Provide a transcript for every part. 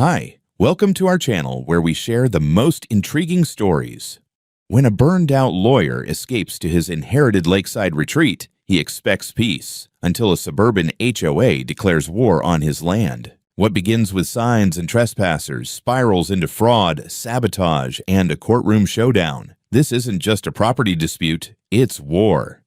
Hi, welcome to our channel where we share the most intriguing stories. When a burned-out lawyer escapes to his inherited lakeside retreat, he expects peace until a suburban HOA declares war on his land. What begins with signs and trespassers spirals into fraud, sabotage, and a courtroom showdown. This isn't just a property dispute, it's war.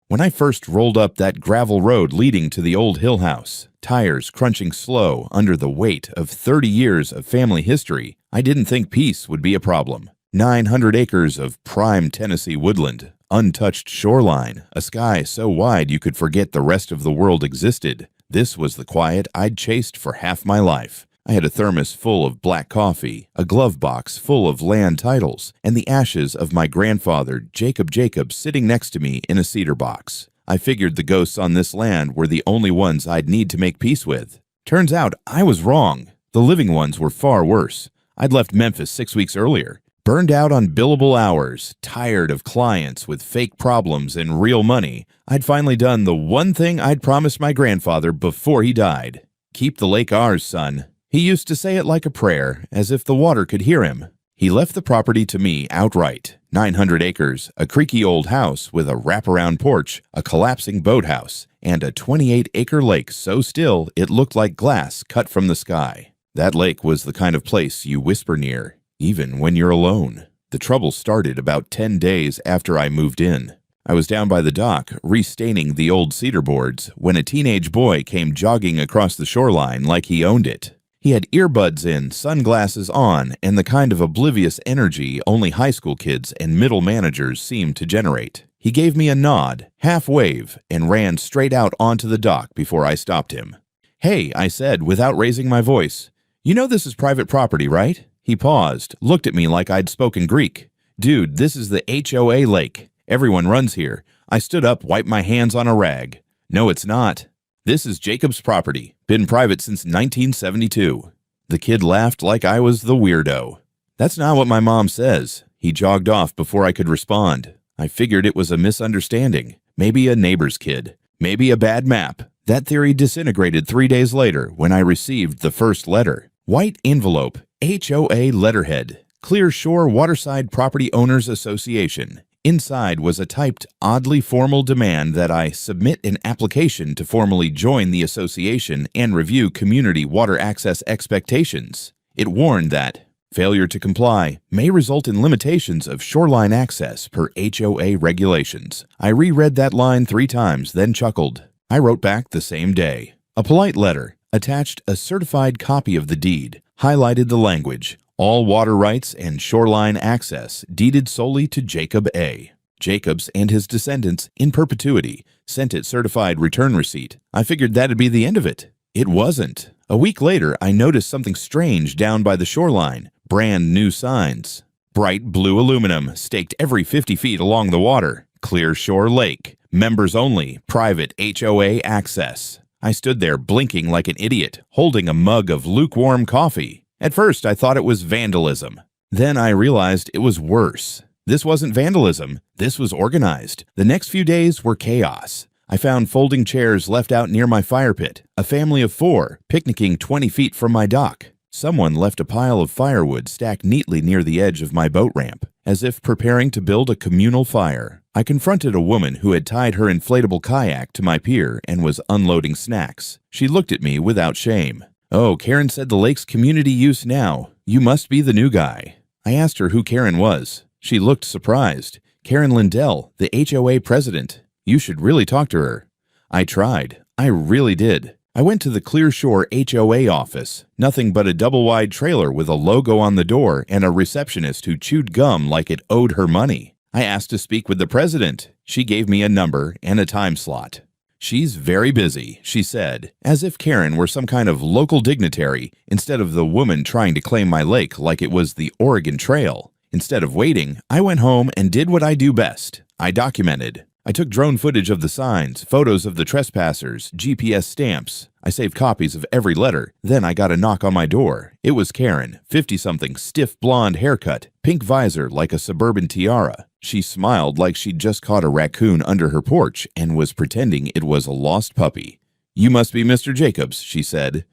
When I first rolled up that gravel road leading to the old Hill House, tires crunching slow under the weight of 30 years of family history, I didn't think peace would be a problem. 900 acres of prime Tennessee woodland, untouched shoreline, a sky so wide you could forget the rest of the world existed. This was the quiet I'd chased for half my life. I had a thermos full of black coffee, a glove box full of land titles, and the ashes of my grandfather, Jacob sitting next to me in a cedar box. I figured the ghosts on this land were the only ones I'd need to make peace with. Turns out I was wrong. The living ones were far worse. I'd left Memphis 6 weeks earlier, burned out on billable hours, tired of clients with fake problems and real money. I'd finally done the one thing I'd promised my grandfather before he died. Keep the lake ours, son. He used to say it like a prayer, as if the water could hear him. He left the property to me outright. 900 acres, a creaky old house with a wraparound porch, a collapsing boathouse, and a 28-acre lake so still it looked like glass cut from the sky. That lake was the kind of place you whisper near, even when you're alone. The trouble started about 10 days after I moved in. I was down by the dock, restaining the old cedar boards, when a teenage boy came jogging across the shoreline like he owned it. He had earbuds in, sunglasses on, and the kind of oblivious energy only high school kids and middle managers seem to generate. He gave me a nod, half wave, and ran straight out onto the dock before I stopped him. "Hey," I said without raising my voice. "You know this is private property, right?" He paused, looked at me like I'd spoken Greek. "Dude, this is the HOA lake. Everyone runs here." I stood up, wiped my hands on a rag. "No, it's not. This is Jacob's property. Been private since 1972. The kid laughed like I was the weirdo. "That's not what my mom says." He jogged off before I could respond. I figured it was a misunderstanding. Maybe a neighbor's kid. Maybe a bad map. That theory disintegrated 3 days later when I received the first letter. White envelope, HOA letterhead, Clear Shore Waterside Property Owners Association. Inside was a typed, oddly formal demand that I submit an application to formally join the association and review community water access expectations. It warned that failure to comply may result in limitations of shoreline access per HOA regulations. I reread that line 3 times, then chuckled. I wrote back the same day. A polite letter, attached a certified copy of the deed, highlighted the language. All water rights and shoreline access deeded solely to Jacob A. Jacobs and his descendants in perpetuity. Sent it certified return receipt. I figured that'd be the end of it. It wasn't. A week later, I noticed something strange down by the shoreline. Brand new signs. Bright blue aluminum staked every 50 feet along the water. Clear Shore Lake. Members only. Private HOA access. I stood there blinking like an idiot, holding a mug of lukewarm coffee. At first, I thought it was vandalism. Then I realized it was worse. This wasn't vandalism. This was organized. The next few days were chaos. I found folding chairs left out near my fire pit, a family of 4 picnicking 20 feet from my dock. Someone left a pile of firewood stacked neatly near the edge of my boat ramp, as if preparing to build a communal fire. I confronted a woman who had tied her inflatable kayak to my pier and was unloading snacks. She looked at me without shame. "Oh, Karen said the lake's community use now. You must be the new guy." I asked her who Karen was. She looked surprised. "Karen Lindell, the HOA president. You should really talk to her." I tried. I really did. I went to the Clear Shore HOA office. Nothing but a double-wide trailer with a logo on the door and a receptionist who chewed gum like it owed her money. I asked to speak with the president. She gave me a number and a time slot. "She's very busy," she said, as if Karen were some kind of local dignitary instead of the woman trying to claim my lake like it was the Oregon Trail. Instead of waiting, I went home and did what I do best. I documented. I took drone footage of the signs, photos of the trespassers, GPS stamps. I saved copies of every letter. Then I got a knock on my door. It was Karen, 50-something, stiff blonde haircut, pink visor like a suburban tiara. She smiled like she'd just caught a raccoon under her porch and was pretending it was a lost puppy. "You must be Mr. Jacobs," she said.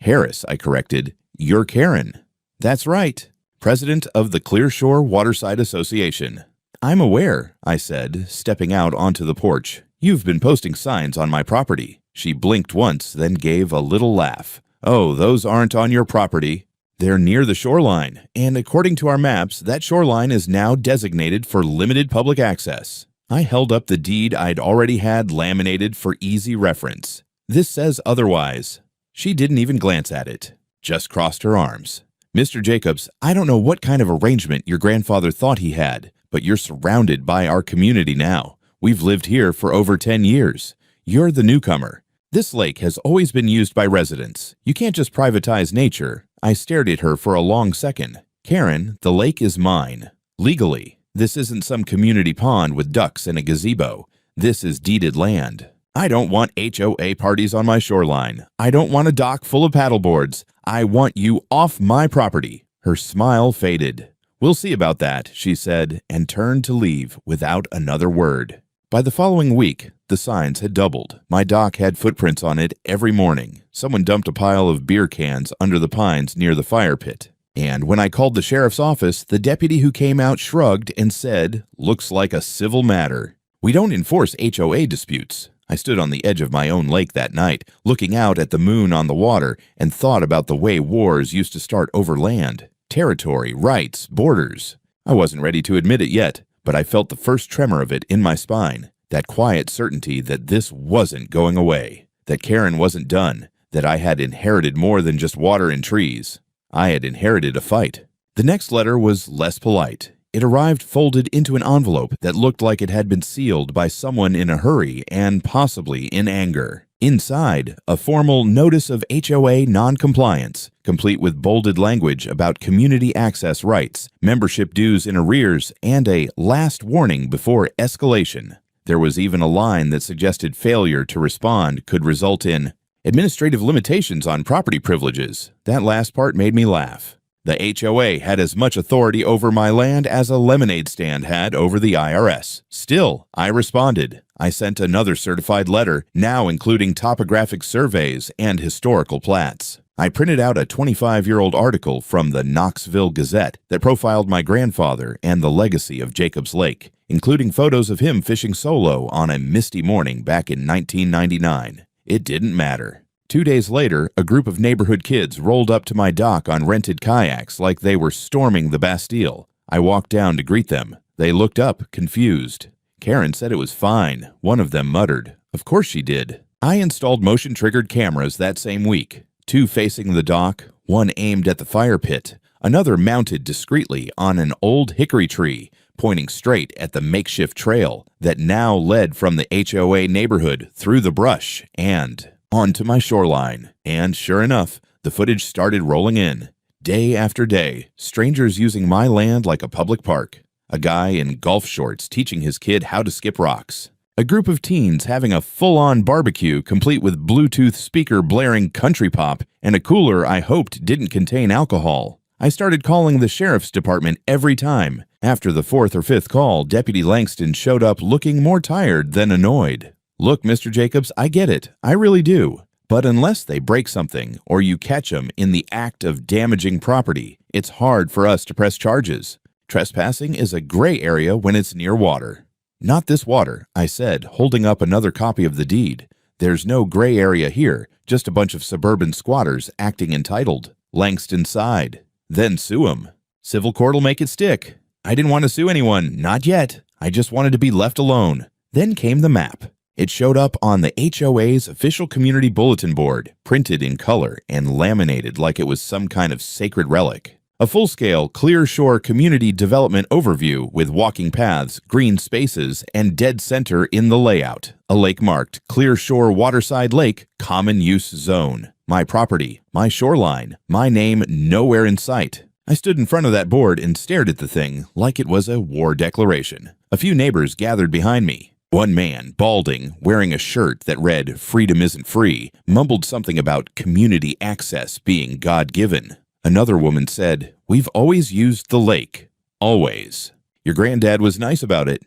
Harris, I corrected. You're Karen. That's right. President of the Clearshore Waterside Association. I'm aware, I said, stepping out onto the porch. You've been posting signs on my property. She blinked once, then gave a little laugh. Oh, those aren't on your property. They're near the shoreline, and according to our maps, that shoreline is now designated for limited public access. I held up the deed I'd already had laminated for easy reference. This says otherwise. She didn't even glance at it, just crossed her arms. Mr. Jacobs, I don't know what kind of arrangement your grandfather thought he had, but you're surrounded by our community now. We've lived here for over 10 years. You're the newcomer. This lake has always been used by residents. You can't just privatize nature. I stared at her for a long second. Karen, the lake is mine. Legally. This isn't some community pond with ducks and a gazebo. This is deeded land. I don't want HOA parties on my shoreline. I don't want a dock full of paddleboards. I want you off my property. Her smile faded. We'll see about that, she said, and turned to leave without another word. By the following week, the signs had doubled. My dock had footprints on it every morning. Someone dumped a pile of beer cans under the pines near the fire pit. And when I called the sheriff's office, the deputy who came out shrugged and said, "Looks like a civil matter." We don't enforce HOA disputes. I stood on the edge of my own lake that night, looking out at the moon on the water, and thought about the way wars used to start over land, territory, rights, borders. I wasn't ready to admit it yet, but I felt the first tremor of it in my spine, that quiet certainty that this wasn't going away, that Karen wasn't done, that I had inherited more than just water and trees. I had inherited a fight. The next letter was less polite. It arrived folded into an envelope that looked like it had been sealed by someone in a hurry and possibly in anger. Inside, a formal notice of HOA non-compliance, complete with bolded language about community access rights, membership dues in arrears, and a last warning before escalation. There was even a line that suggested failure to respond could result in administrative limitations on property privileges. That last part made me laugh. The HOA had as much authority over my land as a lemonade stand had over the IRS. Still, I responded. I sent another certified letter, now including topographic surveys and historical plats. I printed out a 25-year-old article from the Knoxville Gazette that profiled my grandfather and the legacy of Jacobs Lake, including photos of him fishing solo on a misty morning back in 1999. It didn't matter. 2 days later, a group of neighborhood kids rolled up to my dock on rented kayaks like they were storming the Bastille. I walked down to greet them. They looked up, confused. Karen said it was fine. One of them muttered. Of course she did. I installed motion-triggered cameras that same week. 2 facing the dock, one aimed at the fire pit, another mounted discreetly on an old hickory tree, pointing straight at the makeshift trail that now led from the HOA neighborhood through the brush and onto my shoreline. And sure enough, the footage started rolling in. Day after day, strangers using my land like a public park. A guy in golf shorts teaching his kid how to skip rocks. A group of teens having a full-on barbecue complete with Bluetooth speaker blaring country pop and a cooler I hoped didn't contain alcohol. I started calling the sheriff's department every time. After the 4th or 5th call, Deputy Langston showed up looking more tired than annoyed. Look, Mr. Jacobs, I get it. I really do. But unless they break something or you catch them in the act of damaging property, it's hard for us to press charges. Trespassing is a gray area when it's near water. Not this water, I said, holding up another copy of the deed. There's no gray area here, just a bunch of suburban squatters acting entitled. Langston sighed. Then sue 'em. Civil court'll make it stick. I didn't want to sue anyone, not yet. I just wanted to be left alone. Then came the map. It showed up on the HOA's official community bulletin board, printed in color and laminated like it was some kind of sacred relic. A full-scale Clear Shore community development overview with walking paths, green spaces, and dead center in the layout. A lake marked Clear Shore Waterside Lake Common Use Zone. My property, my shoreline, my name nowhere in sight. I stood in front of that board and stared at the thing like it was a war declaration. A few neighbors gathered behind me. One man, balding, wearing a shirt that read "Freedom isn't free," mumbled something about community access being God-given. Another woman said, "We've always used the lake. Always. Your granddad was nice about it."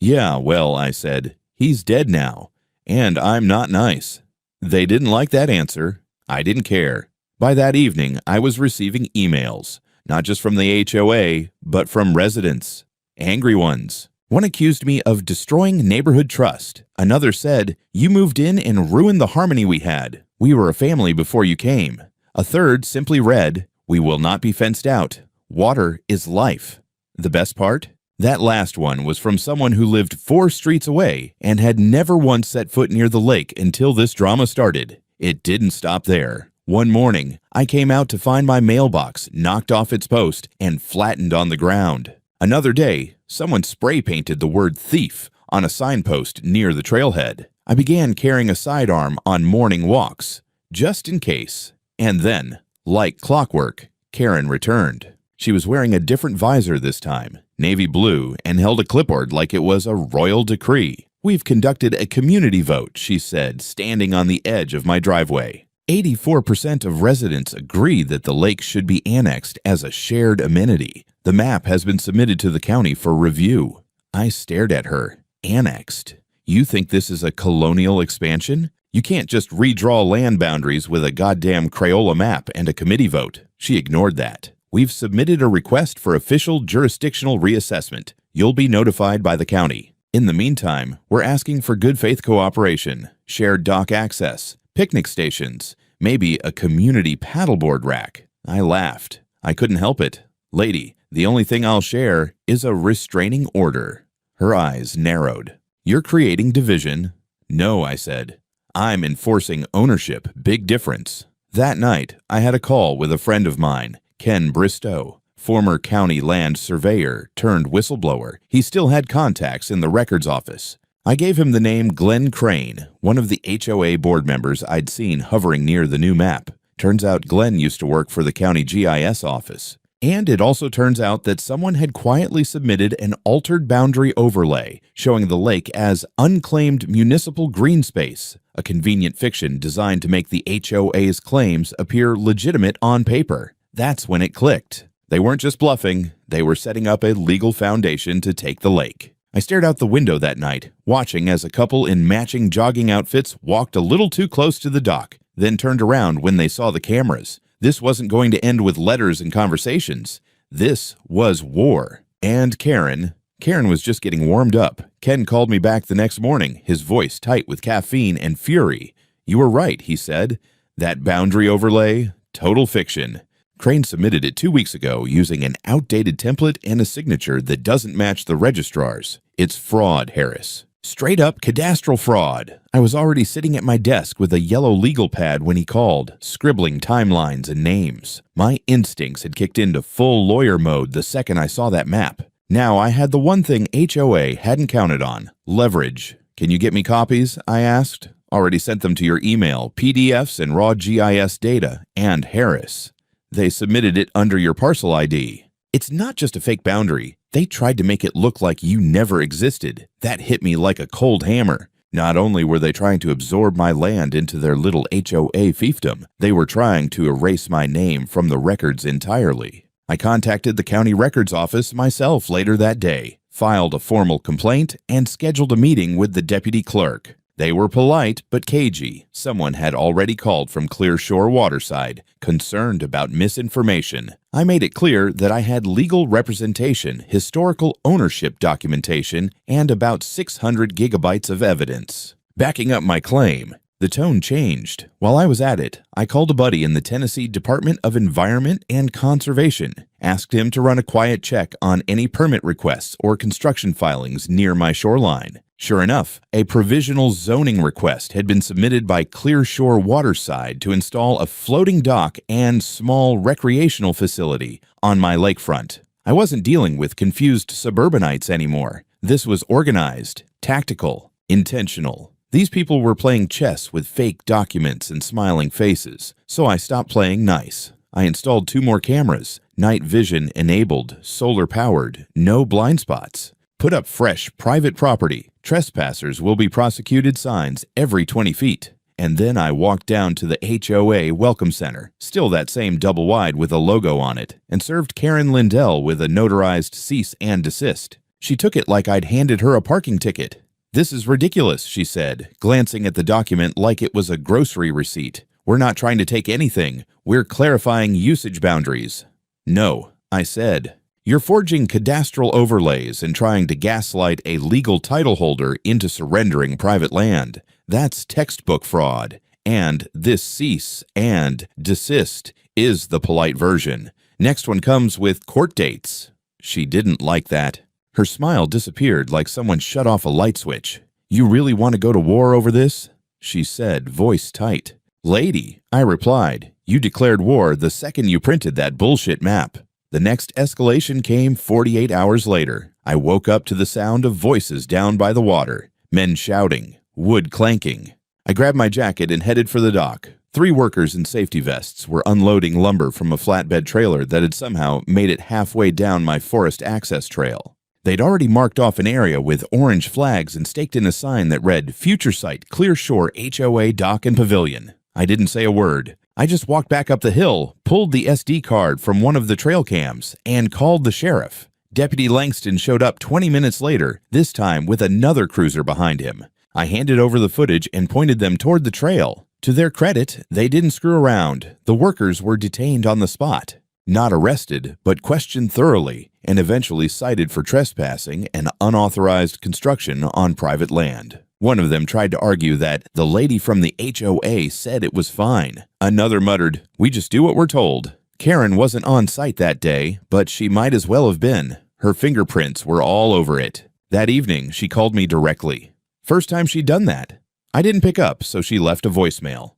"Yeah, well," I said, "he's dead now. And I'm not nice." They didn't like that answer. I didn't care. By that evening, I was receiving emails, not just from the HOA, but from residents. Angry ones. One accused me of destroying neighborhood trust. Another said, "You moved in and ruined the harmony we had. We were a family before you came." A third simply read, "We will not be fenced out. Water is life." The best part? That last one was from someone who lived 4 streets away and had never once set foot near the lake until this drama started. It didn't stop there. One morning, I came out to find my mailbox knocked off its post and flattened on the ground. Another day, someone spray painted the word thief on a signpost near the trailhead. I began carrying a sidearm on morning walks, just in case. And then, like clockwork, Karen returned. She was wearing a different visor this time, navy blue, and held a clipboard like it was a royal decree. "We've conducted a community vote," she said, standing on the edge of my driveway. 84% of residents agree that the lake should be annexed as a shared amenity. The map has been submitted to the county for review. I stared at her. Annexed? You think this is a colonial expansion? You can't just redraw land boundaries with a goddamn Crayola map and a committee vote. She ignored that. "We've submitted a request for official jurisdictional reassessment. You'll be notified by the county. In the meantime, we're asking for good faith cooperation, shared dock access, picnic stations, maybe a community paddleboard rack." I laughed. I couldn't help it. "Lady, the only thing I'll share is a restraining order." Her eyes narrowed. "You're creating division." "No," I said. "I'm enforcing ownership. Big difference." That night, I had a call with a friend of mine, Ken Bristow, former county land surveyor turned whistleblower. He still had contacts in the records office. I gave him the name Glenn Crane, one of the HOA board members I'd seen hovering near the new map. Turns out Glenn used to work for the county GIS office. And it also turns out that someone had quietly submitted an altered boundary overlay showing the lake as unclaimed municipal green space, a convenient fiction designed to make the HOA's claims appear legitimate on paper. That's when it clicked. They weren't just bluffing, they were setting up a legal foundation to take the lake. I stared out the window that night, watching as a couple in matching jogging outfits walked a little too close to the dock, then turned around when they saw the cameras. This wasn't going to end with letters and conversations. This was war. And Karen was just getting warmed up. Ken called me back the next morning, his voice tight with caffeine and fury. "You were right," he said. "That boundary overlay, total fiction. Crane submitted it 2 weeks ago using an outdated template and a signature that doesn't match the registrar's. It's fraud, Harris. Straight up cadastral fraud." I was already sitting at my desk with a yellow legal pad when he called, scribbling timelines and names. My instincts had kicked into full lawyer mode the second I saw that map. Now I had the one thing HOA hadn't counted on: leverage. "Can you get me copies?" I asked. "Already sent them to your email, PDFs and raw GIS data, and Harris. They submitted it under your parcel ID." It's not just a fake boundary. They tried to make it look like you never existed. That hit me like a cold hammer. Not only were they trying to absorb my land into their little HOA fiefdom, they were trying to erase my name from the records entirely. I contacted the county records office myself later that day, filed a formal complaint, and scheduled a meeting with the deputy clerk. They were polite but cagey. Someone had already called from Clear Shore Waterside, concerned about misinformation. I made it clear that I had legal representation, historical ownership documentation, and about 600 gigabytes of evidence. Backing up my claim, the tone changed. While I was at it, I called a buddy in the Tennessee Department of Environment and Conservation, asked him to run a quiet check on any permit requests or construction filings near my shoreline. Sure enough, a provisional zoning request had been submitted by Clear Shore Waterside to install a floating dock and small recreational facility on my lakefront. I wasn't dealing with confused suburbanites anymore. This was organized, tactical, intentional. These people were playing chess with fake documents and smiling faces, so I stopped playing nice. I installed 2 more cameras, night vision enabled, solar powered, no blind spots. Put up fresh private property, trespassers will be prosecuted signs every 20 feet. And then I walked down to the HOA Welcome Center, still that same double wide with a logo on it, and served Karen Lindell with a notarized cease and desist. She took it like I'd handed her a parking ticket. "This is ridiculous," she said, glancing at the document like it was a grocery receipt. We're not trying to take anything. We're clarifying usage boundaries." "No," I said. "You're forging cadastral overlays and trying to gaslight a legal title holder into surrendering private land. That's textbook fraud. And this cease and desist is the polite version. Next one comes with court dates." She didn't like that. Her smile disappeared like someone shut off a light switch. "You really want to go to war over this?" she said, voice tight. "Lady," I replied, "you declared war the second you printed that bullshit map." The next escalation came 48 hours later. I woke up to the sound of voices down by the water, men shouting, wood clanking. I grabbed my jacket and headed for the dock. 3 workers in safety vests were unloading lumber from a flatbed trailer that had somehow made it halfway down my forest access trail. They'd already marked off an area with orange flags and staked in a sign that read, "Future Site, Clear Shore HOA Dock and Pavilion." I didn't say a word. I just walked back up the hill, pulled the SD card from one of the trail cams, and called the sheriff. Deputy Langston showed up 20 minutes later, this time with another cruiser behind him. I handed over the footage and pointed them toward the trail. To their credit, they didn't screw around. The workers were detained on the spot. Not arrested, but questioned thoroughly, and eventually cited for trespassing and unauthorized construction on private land. One of them tried to argue that the lady from the HOA said it was fine. Another muttered, "We just do what we're told." Karen wasn't on site that day, but she might as well have been. Her fingerprints were all over it. That evening, she called me directly. First time she'd done that. I didn't pick up, so she left a voicemail.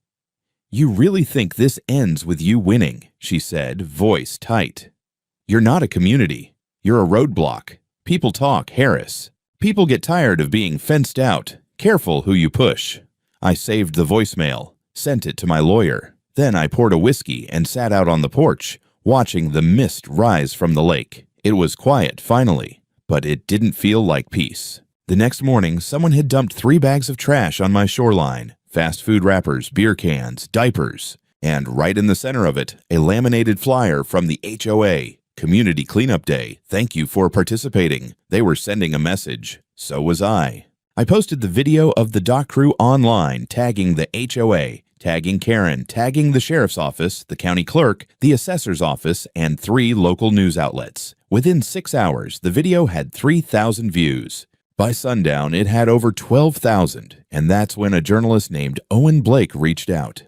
"You really think this ends with you winning," she said, voice tight. "You're not a community. You're a roadblock. People talk, Harris. People get tired of being fenced out. Careful who you push." I saved the voicemail, sent it to my lawyer. Then I poured a whiskey and sat out on the porch, watching the mist rise from the lake. It was quiet, finally, but it didn't feel like peace. The next morning, someone had dumped 3 bags of trash on my shoreline. Fast food wrappers, beer cans, diapers, and right in the center of it, a laminated flyer from the HOA. "Community Cleanup Day. Thank you for participating." They were sending a message. So was I. I posted the video of the dock crew online, tagging the HOA, tagging Karen, tagging the sheriff's office, the county clerk, the assessor's office, and 3 local news outlets. Within 6 hours, the video had 3,000 views. By sundown, it had over 12,000, and that's when a journalist named Owen Blake reached out.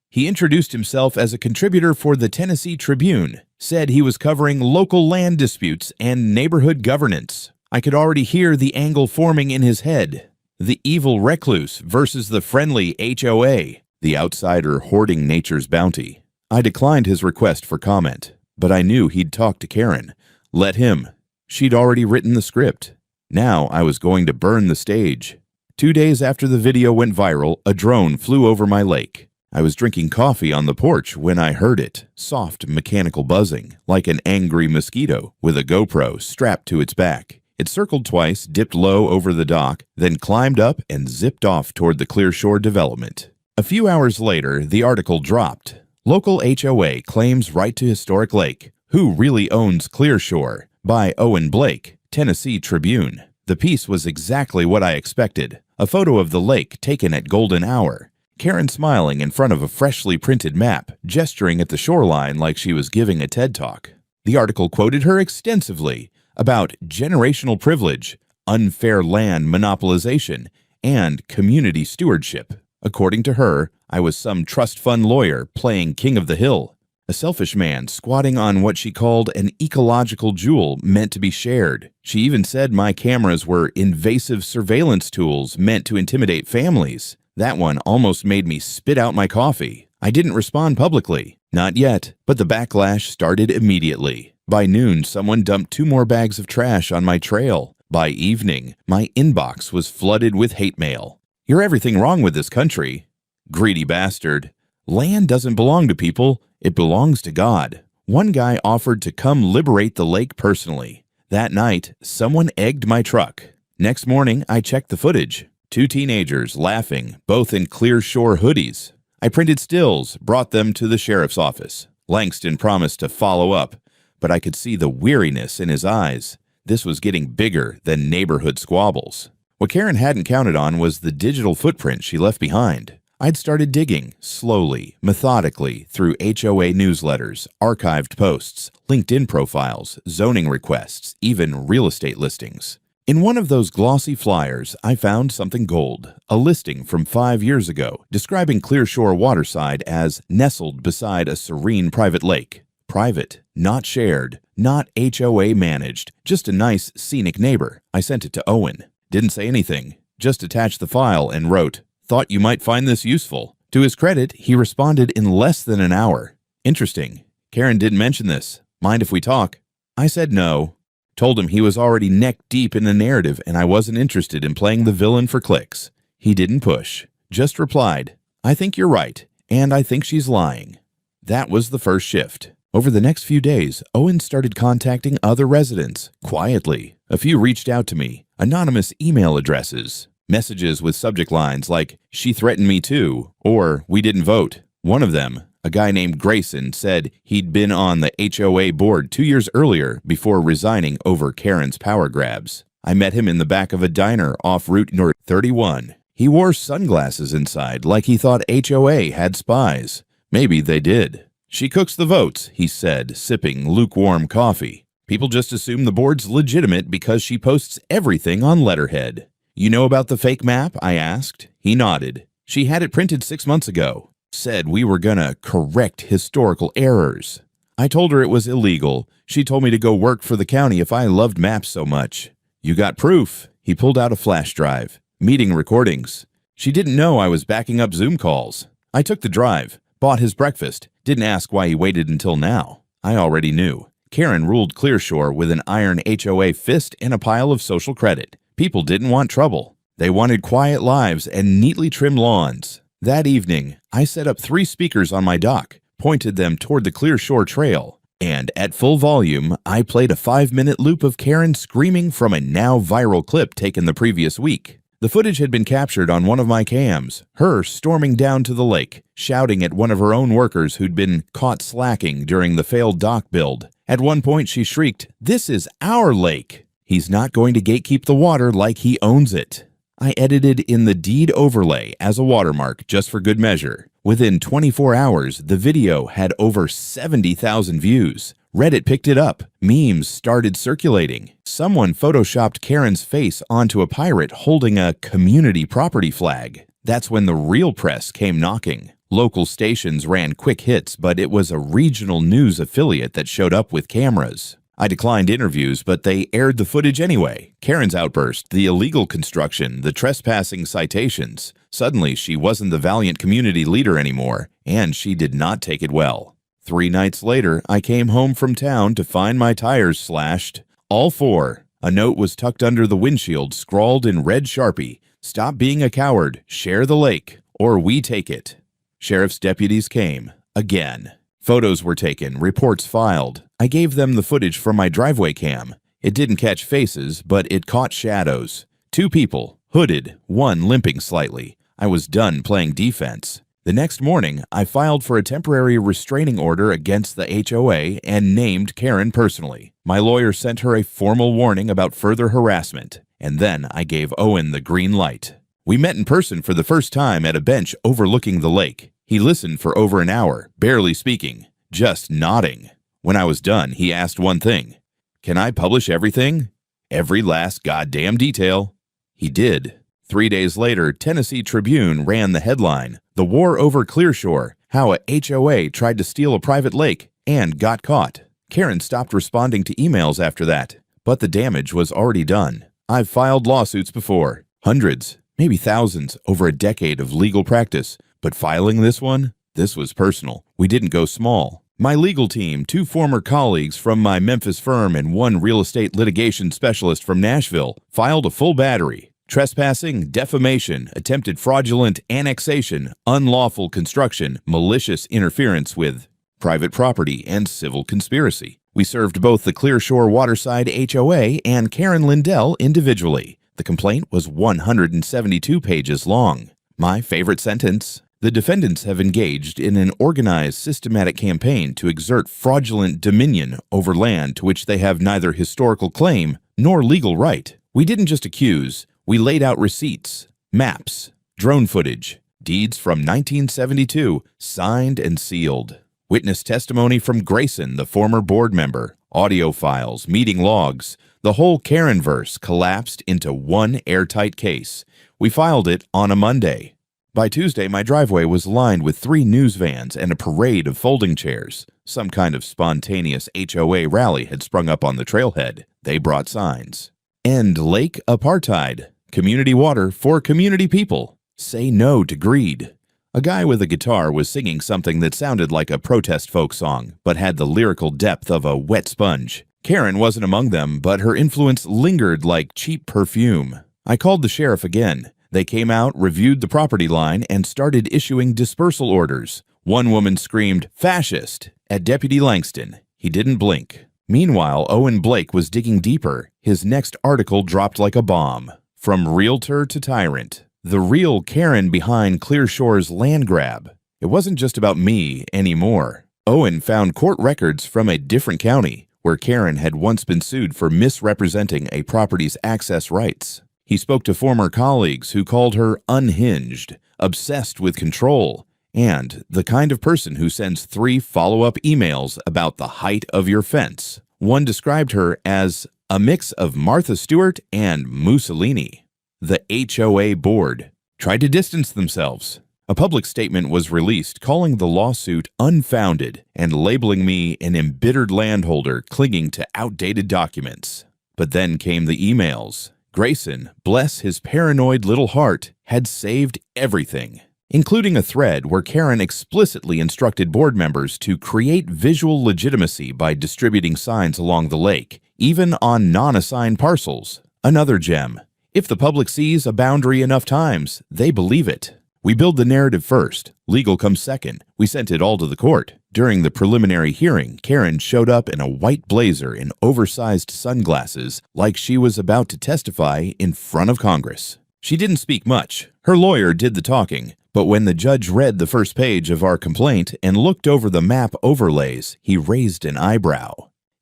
He introduced himself as a contributor for the Tennessee Tribune, said he was covering local land disputes and neighborhood governance. I could already hear the angle forming in his head. The evil recluse versus the friendly HOA, the outsider hoarding nature's bounty. I declined his request for comment, but I knew he'd talk to Karen. Let him. She'd already written the script. Now I was going to burn the stage. 2 days after the video went viral, a drone flew over my lake. I was drinking coffee on the porch when I heard it, soft mechanical buzzing, like an angry mosquito with a GoPro strapped to its back. It circled twice, dipped low over the dock, then climbed up and zipped off toward the Clear Shore development. A few hours later, the article dropped. Local HOA claims right to historic lake. Who really owns Clear Shore? By Owen Blake, Tennessee Tribune. The piece was exactly what I expected. A photo of the lake taken at golden hour. Karen smiling in front of a freshly printed map, gesturing at the shoreline like she was giving a TED Talk. The article quoted her extensively about generational privilege, unfair land monopolization, and community stewardship. According to her, I was some trust fund lawyer playing king of the hill, a selfish man squatting on what she called an ecological jewel meant to be shared. She even said my cameras were invasive surveillance tools meant to intimidate families. That one almost made me spit out my coffee. I didn't respond publicly. Not yet, but the backlash started immediately. By noon, someone dumped 2 more bags of trash on my trail. By evening, my inbox was flooded with hate mail. "You're everything wrong with this country. Greedy bastard. Land doesn't belong to people. It belongs to God." One guy offered to come liberate the lake personally. That night, someone egged my truck. Next morning, I checked the footage. 2 teenagers laughing, both in Clear Shore hoodies. I printed stills, brought them to the sheriff's office. Langston promised to follow up, but I could see the weariness in his eyes. This was getting bigger than neighborhood squabbles. What Karen hadn't counted on was the digital footprint she left behind. I'd started digging, slowly, methodically, through HOA newsletters, archived posts, LinkedIn profiles, zoning requests, even real estate listings. In one of those glossy flyers, I found something gold, a listing from 5 years ago describing Clearshore Waterside as nestled beside a serene private lake. Private, not shared, not HOA managed, just a nice, scenic neighbor. I sent it to Owen. Didn't say anything, just attached the file and wrote, "Thought you might find this useful." To his credit, he responded in less than an hour. "Interesting. Karen didn't mention this. Mind if we talk?" I said no. Told him he was already neck deep in the narrative and I wasn't interested in playing the villain for clicks. He didn't push, just replied, "I think you're right, and I think she's lying." That was the first shift. Over the next few days, Owen started contacting other residents, quietly. A few reached out to me, anonymous email addresses, messages with subject lines like, "She threatened me too," or "We didn't vote." One of them, a guy named Grayson, said he'd been on the HOA board 2 years earlier before resigning over Karen's power grabs. I met him in the back of a diner off Route 31. He wore sunglasses inside like he thought HOA had spies. Maybe they did. "She cooks the votes," he said, sipping lukewarm coffee. "People just assume the board's legitimate because she posts everything on letterhead." "You know about the fake map?" I asked. He nodded. "She had it printed 6 months ago. Said we were gonna correct historical errors." I told her it was illegal. She told me to go work for the county if I loved maps so much. "You got proof?" He pulled out a flash drive. "Meeting recordings." She didn't know I was backing up Zoom calls. I took the drive, bought his breakfast, didn't ask why he waited until now. I already knew. Karen ruled Clearshore with an iron HOA fist and a pile of social credit. People didn't want trouble. They wanted quiet lives and neatly trimmed lawns. That evening, I set up 3 speakers on my dock, pointed them toward the Clearshore Trail, and at full volume, I played a 5-minute loop of Karen screaming from a now viral clip taken the previous week. The footage had been captured on one of my cams, her storming down to the lake, shouting at one of her own workers who'd been caught slacking during the failed dock build. At one point, she shrieked, "This is our lake! He's not going to gatekeep the water like he owns it." I edited in the deed overlay as a watermark just for good measure. Within 24 hours, the video had over 70,000 views. Reddit picked it up. Memes started circulating. Someone photoshopped Karen's face onto a pirate holding a community property flag. That's when the real press came knocking. Local stations ran quick hits, but it was a regional news affiliate that showed up with cameras. I declined interviews, but they aired the footage anyway. Karen's outburst, the illegal construction, the trespassing citations. Suddenly, she wasn't the valiant community leader anymore, and she did not take it well. 3 nights later, I came home from town to find my tires slashed. All 4. A note was tucked under the windshield, scrawled in red Sharpie. "Stop being a coward, share the lake, or we take it." Sheriff's deputies came. Again. Photos were taken, reports filed. I gave them the footage from my driveway cam. It didn't catch faces, but it caught shadows. 2 people, hooded, one limping slightly. I was done playing defense. The next morning, I filed for a temporary restraining order against the HOA and named Karen personally. My lawyer sent her a formal warning about further harassment, and then I gave Owen the green light. We met in person for the first time at a bench overlooking the lake. He listened for over an hour, barely speaking, just nodding. When I was done, he asked one thing. "Can I publish everything? Every last goddamn detail?" He did. 3 days later, Tennessee Tribune ran the headline, "The War Over Clearshore, How a HOA Tried to Steal a Private Lake and Got Caught." Karen stopped responding to emails after that, but the damage was already done. I've filed lawsuits before, hundreds, maybe thousands, over a decade of legal practice, but filing this one, this was personal. We didn't go small. My legal team, 2 former colleagues from my Memphis firm and 1 real estate litigation specialist from Nashville, filed a full battery. Trespassing, defamation, attempted fraudulent annexation, unlawful construction, malicious interference with private property, and civil conspiracy. We served both the Clearshore Waterside HOA and Karen Lindell individually. The complaint was 172 pages long. My favorite sentence: "The defendants have engaged in an organized, systematic campaign to exert fraudulent dominion over land to which they have neither historical claim nor legal right. We didn't just accuse, we laid out receipts, maps, drone footage, Deeds from 1972, signed and sealed. Witness testimony from Grayson, the former board member. Audio files, meeting logs. The whole Karen-verse collapsed into one airtight case. We filed it on a Monday. By Tuesday, my driveway was lined with 3 news vans and a parade of folding chairs. Some kind of spontaneous HOA rally had sprung up on the trailhead. They brought signs. End lake apartheid. Community water for community people. Say no to greed. A guy with a guitar was singing something that sounded like a protest folk song, but had the lyrical depth of a wet sponge. Karen wasn't among them, but her influence lingered like cheap perfume. I called the sheriff again. They came out, reviewed the property line, and started issuing dispersal orders. One woman screamed, "Fascist!" at Deputy Langston. He didn't blink. Meanwhile, Owen Blake was digging deeper. His next article dropped like a bomb. From realtor to tyrant. The real Karen behind Clearshore's land grab. It wasn't just about me anymore. Owen found court records from a different county, where Karen had once been sued for misrepresenting a property's access rights. He spoke to former colleagues who called her unhinged, obsessed with control, and the kind of person who sends 3 follow-up emails about the height of your fence. One described her as a mix of Martha Stewart and Mussolini. The HOA board tried to distance themselves. A public statement was released calling the lawsuit unfounded and labeling me an embittered landholder clinging to outdated documents. But then came the emails. Grayson, bless his paranoid little heart, had saved everything, including a thread where Karen explicitly instructed board members to create visual legitimacy by distributing signs along the lake, even on non-assigned parcels. Another gem. If the public sees a boundary enough times, they believe it. We build the narrative first. Legal comes second. We sent it all to the court. During the preliminary hearing, Karen showed up in a white blazer and oversized sunglasses like she was about to testify in front of Congress. She didn't speak much. Her lawyer did the talking, but when the judge read the first page of our complaint and looked over the map overlays, he raised an eyebrow.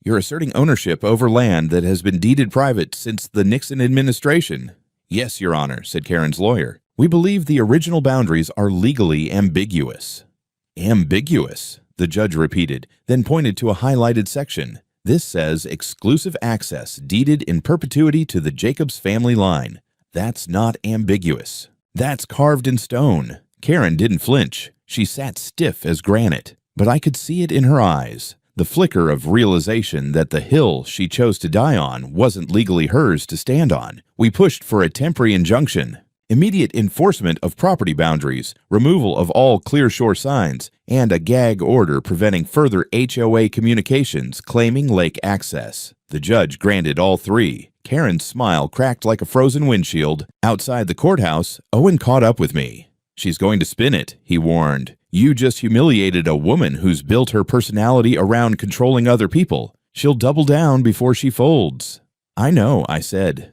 "You're asserting ownership over land that has been deeded private since the Nixon administration." "Yes, Your Honor," said Karen's lawyer. "We believe the original boundaries are legally ambiguous." "Ambiguous," the judge repeated, then pointed to a highlighted section. "This says exclusive access deeded in perpetuity to the Jacobs family line. That's not ambiguous. That's carved in stone." Karen didn't flinch. She sat stiff as granite, but I could see it in her eyes. The flicker of realization that the hill she chose to die on wasn't legally hers to stand on. We pushed for a temporary injunction. Immediate enforcement of property boundaries, removal of all Clearshore signs, and a gag order preventing further HOA communications claiming lake access. The judge granted all 3. Karen's smile cracked like a frozen windshield. Outside the courthouse, Owen caught up with me. "She's going to spin it," he warned. "You just humiliated a woman who's built her personality around controlling other people. She'll double down before she folds." "I know," I said.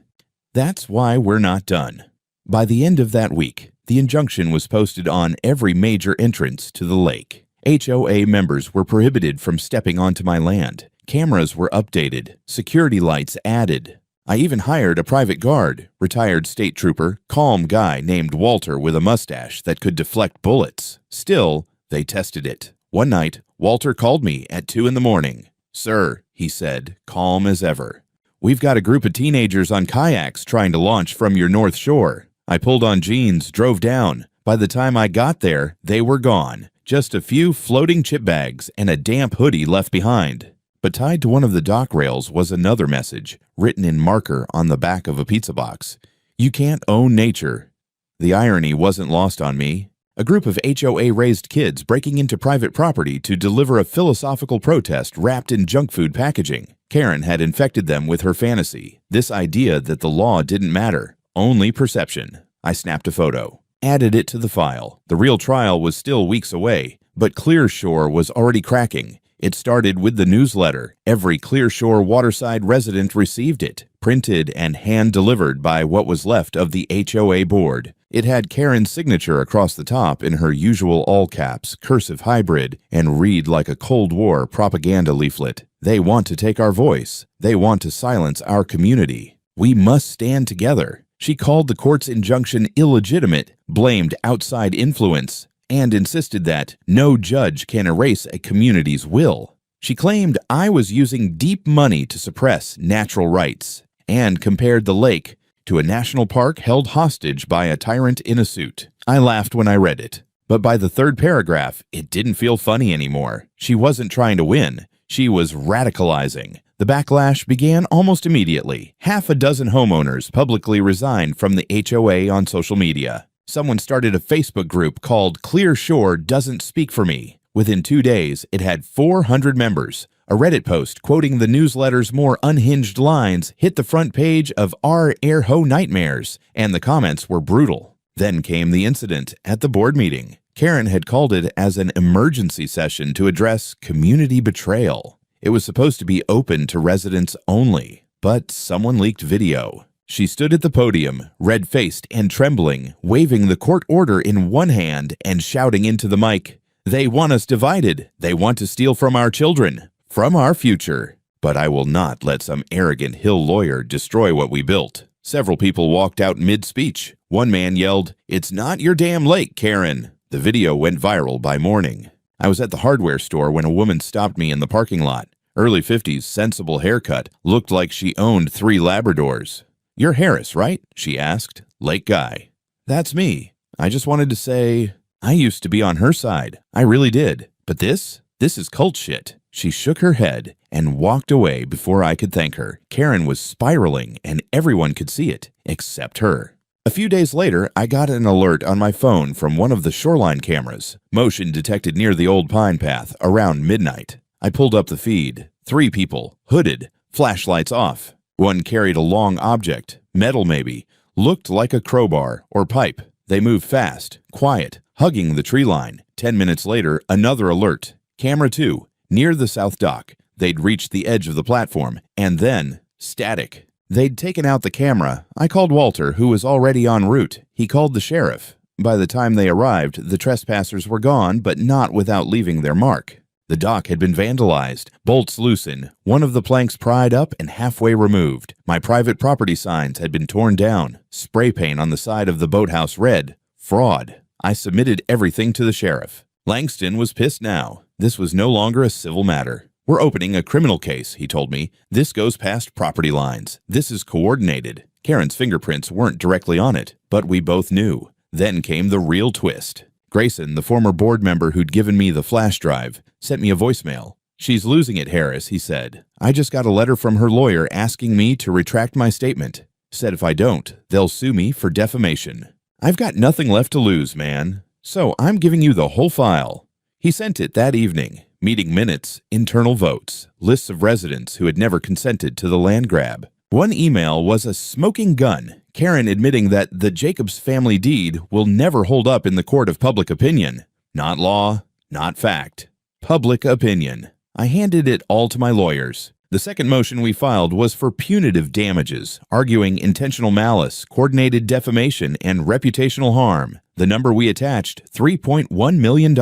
That's why we're not done. By the end of that week, the injunction was posted on every major entrance to the lake. HOA members were prohibited from stepping onto my land. Cameras were updated, security lights added. I even hired a private guard, retired state trooper, calm guy named Walter with a mustache that could deflect bullets. Still, they tested it. One night, Walter called me at 2 a.m. "Sir," he said, calm as ever, "we've got a group of teenagers on kayaks trying to launch from your North Shore." I pulled on jeans, drove down. By the time I got there, they were gone. Just a few floating chip bags and a damp hoodie left behind. But tied to one of the dock rails was another message, written in marker on the back of a pizza box. "You can't own nature." The irony wasn't lost on me. A group of HOA-raised kids breaking into private property to deliver a philosophical protest wrapped in junk food packaging. Karen had infected them with her fantasy, this idea that the law didn't matter, only perception. I snapped a photo, added it to the file. The real trial was still weeks away, but Clearshore was already cracking. It started with the newsletter. Every Clearshore waterside resident received it, printed and hand-delivered by what was left of the HOA board. It had Karen's signature across the top in her usual all-caps, cursive hybrid, and read like a Cold War propaganda leaflet. "They want to take our voice. They want to silence our community. We must stand together. She called the court's injunction illegitimate, blamed outside influence, and insisted that no judge can erase a community's will. She claimed I was using deep money to suppress natural rights, and compared the lake to a national park held hostage by a tyrant in a suit. I laughed when I read it, but by the third paragraph, it didn't feel funny anymore. She wasn't trying to win. She was radicalizing. The backlash began almost immediately. Half a dozen homeowners publicly resigned from the HOA on social media. Someone started a Facebook group called Clear Shore Doesn't Speak for Me. Within 2 days, it had 400 members. A Reddit post quoting the newsletter's more unhinged lines hit the front page of Our Air Ho Nightmares, and the comments were brutal. Then came the incident at the board meeting. Karen had called it as an emergency session to address community betrayal. It was supposed to be open to residents only, but someone leaked video. She stood at the podium, red-faced and trembling, waving the court order in one hand and shouting into the mic, "They want us divided. They want to steal from our children, from our future. But I will not let some arrogant Hill lawyer destroy what we built." Several people walked out mid-speech. One man yelled, "It's not your damn lake, Karen." The video went viral by morning. I was at the hardware store when a woman stopped me in the parking lot. Early 50s, sensible haircut, looked like she owned 3 Labradors. "You're Harris, right?" she asked. "Lake guy." "That's me. I just wanted to say, I used to be on her side. I really did. But this is cult shit." She shook her head and walked away before I could thank her. Karen was spiraling, and everyone could see it, except her. A few days later, I got an alert on my phone from one of the shoreline cameras. Motion detected near the old pine path around midnight. I pulled up the feed. 3 people, hooded, flashlights off. One carried a long object, metal maybe, looked like a crowbar or pipe. They moved fast, quiet, hugging the tree line. 10 minutes later, another alert. Camera 2, near the south dock. They'd reached the edge of the platform, and then static. They'd taken out the camera. I called Walter, who was already en route. He called the sheriff. By the time they arrived, the trespassers were gone, but not without leaving their mark. The dock had been vandalized, bolts loosened, one of the planks pried up and halfway removed. My private property signs had been torn down, spray paint on the side of the boathouse read, "Fraud." I submitted everything to the sheriff. Langston was pissed now. This was no longer a civil matter. "We're opening a criminal case," he told me. "This goes past property lines. This is coordinated." Karen's fingerprints weren't directly on it, but we both knew. Then came the real twist. Grayson, the former board member who'd given me the flash drive, sent me a voicemail. "She's losing it, Harris," he said. "I just got a letter from her lawyer asking me to retract my statement. Said if I don't, they'll sue me for defamation. I've got nothing left to lose, man. So I'm giving you the whole file." He sent it that evening. Meeting minutes, internal votes, lists of residents who had never consented to the land grab. One email was a smoking gun, Karen admitting that the Jacobs family deed will never hold up in the court of public opinion. Not law, not fact. Public opinion. I handed it all to my lawyers. The second motion we filed was for punitive damages, arguing intentional malice, coordinated defamation, and reputational harm. The number we attached, $3.1 million.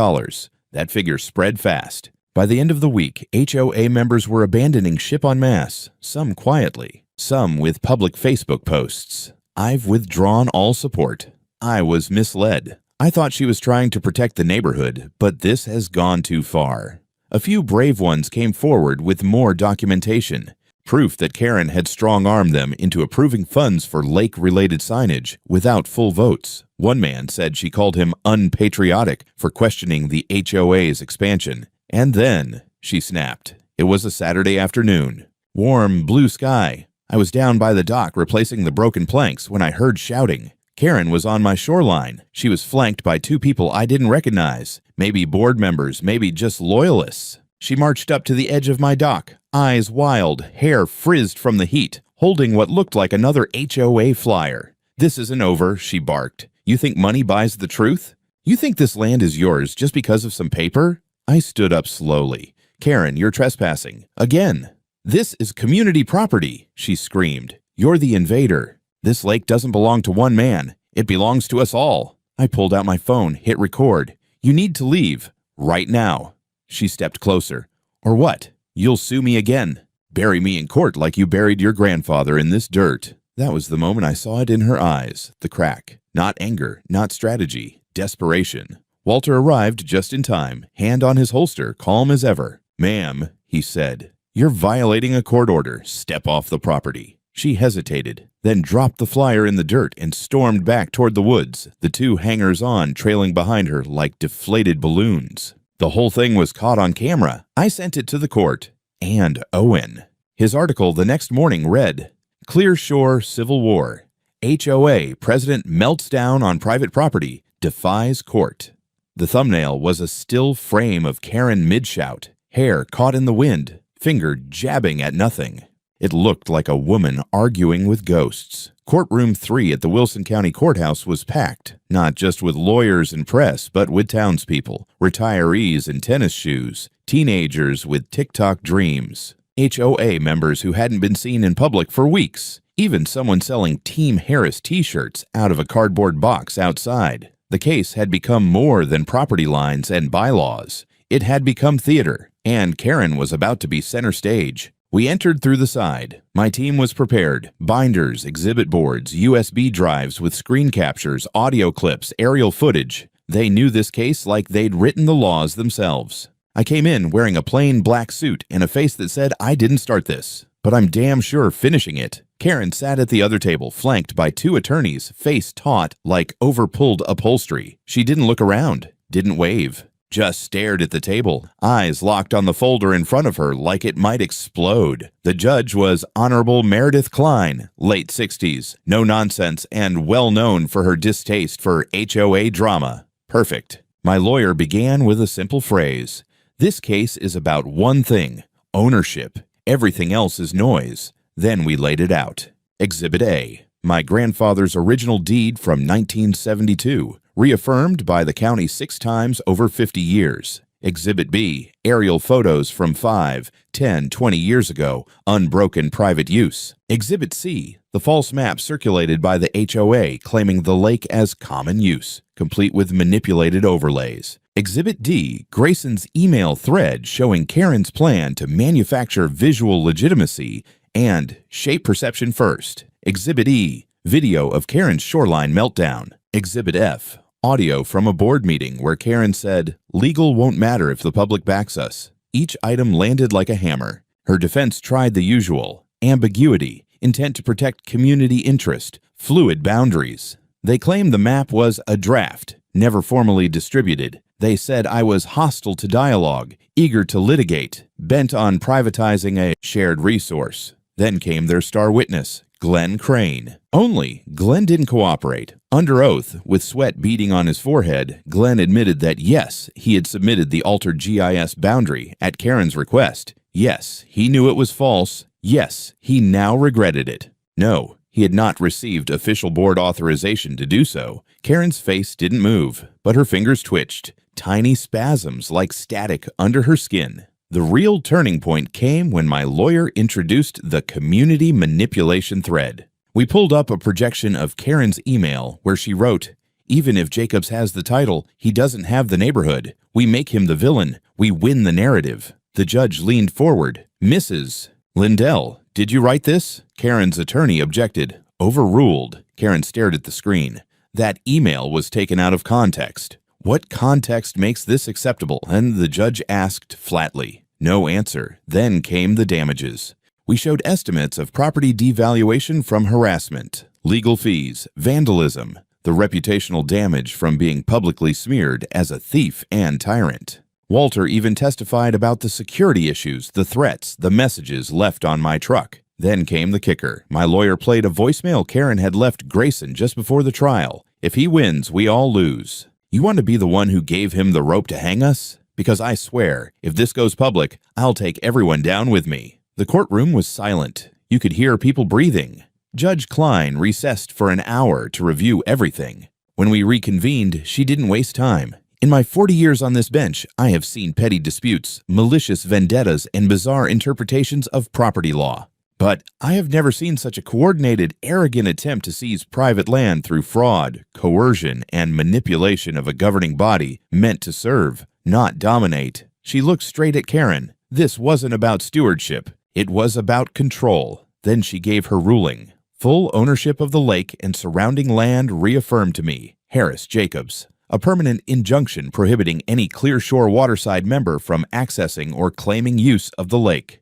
That figure spread fast. By the end of the week, HOA members were abandoning ship en masse, some quietly, some with public Facebook posts. I've withdrawn all support. I was misled. I thought she was trying to protect the neighborhood, but this has gone too far. A few brave ones came forward with more documentation, proof that Karen had strong-armed them into approving funds for lake-related signage without full votes. One man said she called him unpatriotic for questioning the HOA's expansion. And then, she snapped. It was a Saturday afternoon. Warm, blue sky. I was down by the dock replacing the broken planks when I heard shouting. Karen was on my shoreline. She was flanked by 2 people I didn't recognize. Maybe board members, maybe just loyalists. She marched up to the edge of my dock, eyes wild, hair frizzed from the heat, holding what looked like another HOA flyer. "This isn't over," she barked. "You think money buys the truth? You think this land is yours just because of some paper?" I stood up slowly. "Karen, you're trespassing. Again." "This is community property," she screamed. "You're the invader. This lake doesn't belong to one man. It belongs to us all." I pulled out my phone, hit record. "You need to leave. Right now." She stepped closer. "Or what? You'll sue me again. Bury me in court like you buried your grandfather in this dirt." That was the moment I saw it in her eyes, the crack. Not anger, not strategy, desperation. Walter arrived just in time, hand on his holster, calm as ever. "Ma'am," he said, "you're violating a court order. Step off the property." She hesitated, then dropped the flyer in the dirt and stormed back toward the woods, the two hangers-on trailing behind her like deflated balloons. The whole thing was caught on camera. I sent it to the court. And Owen. His article the next morning read, "Clear Shore Civil War. HOA President melts down on private property, defies court." The thumbnail was a still frame of Karen mid-shout, hair caught in the wind, finger jabbing at nothing. It looked like a woman arguing with ghosts. Courtroom 3 at the Wilson County Courthouse was packed, not just with lawyers and press, but with townspeople, retirees in tennis shoes, teenagers with TikTok dreams, HOA members who hadn't been seen in public for weeks, even someone selling Team Harris t-shirts out of a cardboard box outside. The case had become more than property lines and bylaws. It had become theater, and Karen was about to be center stage. We entered through the side. My team was prepared. Binders, exhibit boards, USB drives with screen captures, audio clips, aerial footage. They knew this case like they'd written the laws themselves. I came in wearing a plain black suit and a face that said I didn't start this, but I'm damn sure finishing it. Karen sat at the other table, flanked by two attorneys, face taut like overpulled upholstery. She didn't look around, didn't wave. Just stared at the table, eyes locked on the folder in front of her like it might explode. The judge was Honorable Meredith Klein, late 60s, no nonsense, and well known for her distaste for HOA drama. Perfect. My lawyer began with a simple phrase. This case is about one thing, ownership. Everything else is noise. Then we laid it out. Exhibit A, my grandfather's original deed from 1972. Reaffirmed by the county 6 times over 50 years. Exhibit B, aerial photos from 5, 10, 20 years ago, unbroken private use. Exhibit C, the false map circulated by the HOA claiming the lake as common use, complete with manipulated overlays. Exhibit D, Grayson's email thread showing Karen's plan to manufacture visual legitimacy and shape perception first. Exhibit E, video of Karen's shoreline meltdown. Exhibit F, audio from a board meeting where Karen said, "Legal won't matter if the public backs us." Each item landed like a hammer. Her defense tried the usual. Ambiguity, intent to protect community interest, fluid boundaries. They claimed the map was a draft, never formally distributed. They said I was hostile to dialogue, eager to litigate, bent on privatizing a shared resource. Then came their star witness, Glenn Crane. Only Glenn didn't cooperate. Under oath, with sweat beading on his forehead, Glenn admitted that yes, he had submitted the altered GIS boundary at Karen's request. Yes, he knew it was false. Yes, he now regretted it. No, he had not received official board authorization to do so. Karen's face didn't move, but her fingers twitched, tiny spasms like static under her skin. The real turning point came when my lawyer introduced the community manipulation thread. We pulled up a projection of Karen's email where she wrote, "Even if Jacobs has the title, he doesn't have the neighborhood. We make him the villain. We win the narrative." The judge leaned forward. "Mrs. Lindell, did you write this?" Karen's attorney objected. Overruled. Karen stared at the screen. That email was taken out of context. What context makes this acceptable? And the judge asked flatly. No answer. Then came the damages. We showed estimates of property devaluation from harassment, legal fees, vandalism, the reputational damage from being publicly smeared as a thief and tyrant. Walter even testified about the security issues, the threats, the messages left on my truck. Then came the kicker. My lawyer played a voicemail Karen had left Grayson just before the trial. If he wins, we all lose. You want to be the one who gave him the rope to hang us? Because I swear, if this goes public, I'll take everyone down with me. The courtroom was silent. You could hear people breathing. Judge Klein recessed for an hour to review everything. When we reconvened, she didn't waste time. In my 40 years on this bench, I have seen petty disputes, malicious vendettas, and bizarre interpretations of property law. But I have never seen such a coordinated, arrogant attempt to seize private land through fraud, coercion, and manipulation of a governing body meant to serve, not dominate. She looked straight at Karen. This wasn't about stewardship. It was about control. Then she gave her ruling. Full ownership of the lake and surrounding land reaffirmed to me. Harris Jacobs. A permanent injunction prohibiting any Clearshore Waterside member from accessing or claiming use of the lake.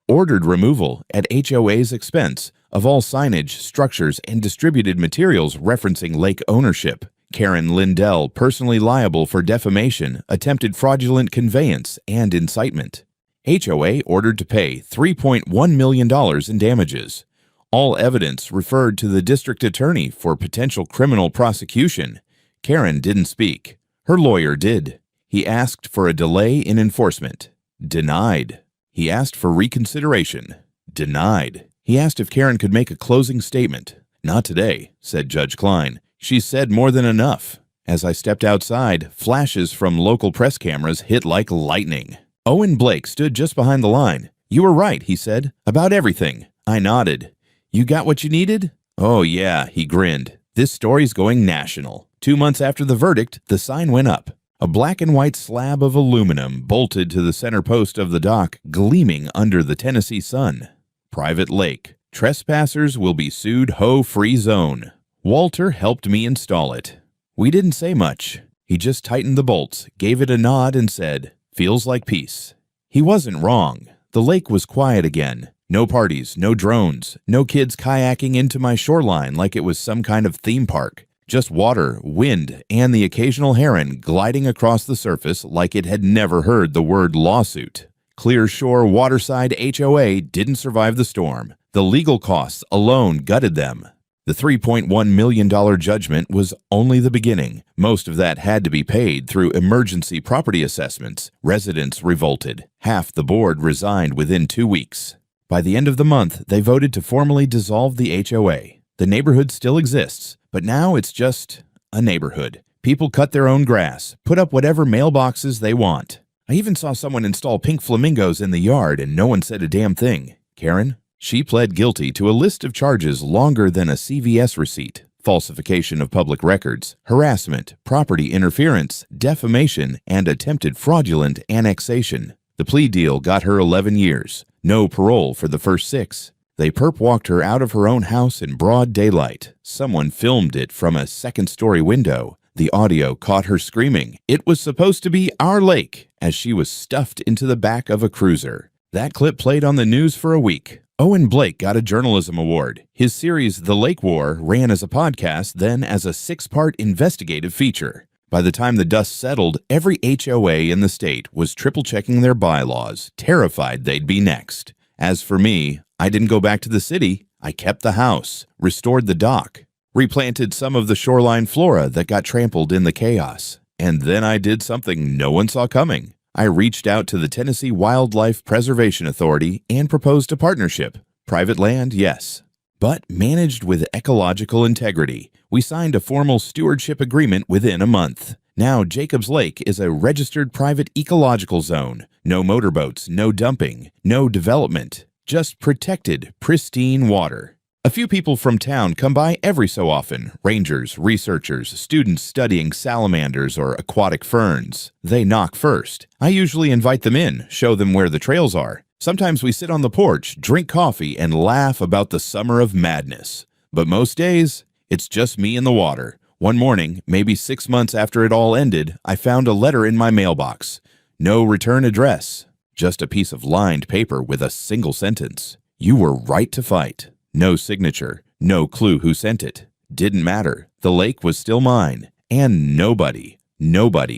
Ordered removal, at HOA's expense, of all signage, structures, and distributed materials referencing lake ownership. Karen Lindell personally liable for defamation, attempted fraudulent conveyance, and incitement. HOA ordered to pay $3.1 million in damages. All evidence referred to the district attorney for potential criminal prosecution. Karen didn't speak. Her lawyer did. He asked for a delay in enforcement. Denied. He asked for reconsideration. Denied. He asked if Karen could make a closing statement. Not today, said Judge Klein. She said more than enough. As I stepped outside, flashes from local press cameras hit like lightning. Owen Blake stood just behind the line. You were right, he said, about everything. I nodded. You got what you needed? Oh yeah, he grinned. This story's going national. 2 months after the verdict, the sign went up. A black and white slab of aluminum bolted to the center post of the dock, gleaming under the Tennessee sun. Private lake. Trespassers will be sued HOA-free zone. Walter helped me install it. We didn't say much. He just tightened the bolts, gave it a nod, and said, "Feels like peace." He wasn't wrong. The lake was quiet again. No parties, no drones, no kids kayaking into my shoreline like it was some kind of theme park. Just water, wind, and the occasional heron gliding across the surface like it had never heard the word lawsuit. Clearshore Waterside HOA didn't survive the storm. The legal costs alone gutted them. The $3.1 million judgment was only the beginning. Most of that had to be paid through emergency property assessments. Residents revolted. Half the board resigned within 2 weeks. By the end of the month, they voted to formally dissolve the HOA. The neighborhood still exists, but now it's just a neighborhood. People cut their own grass, put up whatever mailboxes they want. I even saw someone install pink flamingos in the yard and no one said a damn thing. Karen? She pled guilty to a list of charges longer than a CVS receipt: falsification of public records, harassment, property interference, defamation, and attempted fraudulent annexation. The plea deal got her 11 years. No parole for the first 6. They perp-walked her out of her own house in broad daylight. Someone filmed it from a second-story window. The audio caught her screaming, "It was supposed to be our lake," as she was stuffed into the back of a cruiser. That clip played on the news for a week. Owen Blake got a journalism award. His series The Lake War ran as a podcast, then as a 6-part investigative feature. By the time the dust settled, every HOA in the state was triple-checking their bylaws, terrified they'd be next. As for me, I didn't go back to the city. I kept the house, restored the dock, replanted some of the shoreline flora that got trampled in the chaos. And then I did something no one saw coming. I reached out to the Tennessee Wildlife Preservation Authority and proposed a partnership. Private land, yes, but managed with ecological integrity. We signed a formal stewardship agreement within a month. Now Jacobs Lake is a registered private ecological zone. No motorboats, no dumping, no development. Just protected, pristine water. A few people from town come by every so often. Rangers, researchers, students studying salamanders or aquatic ferns. They knock first. I usually invite them in, show them where the trails are. Sometimes we sit on the porch, drink coffee, and laugh about the summer of madness. But most days, it's just me and the water. One morning, maybe 6 months after it all ended, I found a letter in my mailbox. No return address. Just a piece of lined paper with a single sentence. You were right to fight. No signature. No clue who sent it. Didn't matter. The lake was still mine. And nobody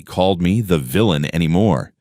called me the villain anymore.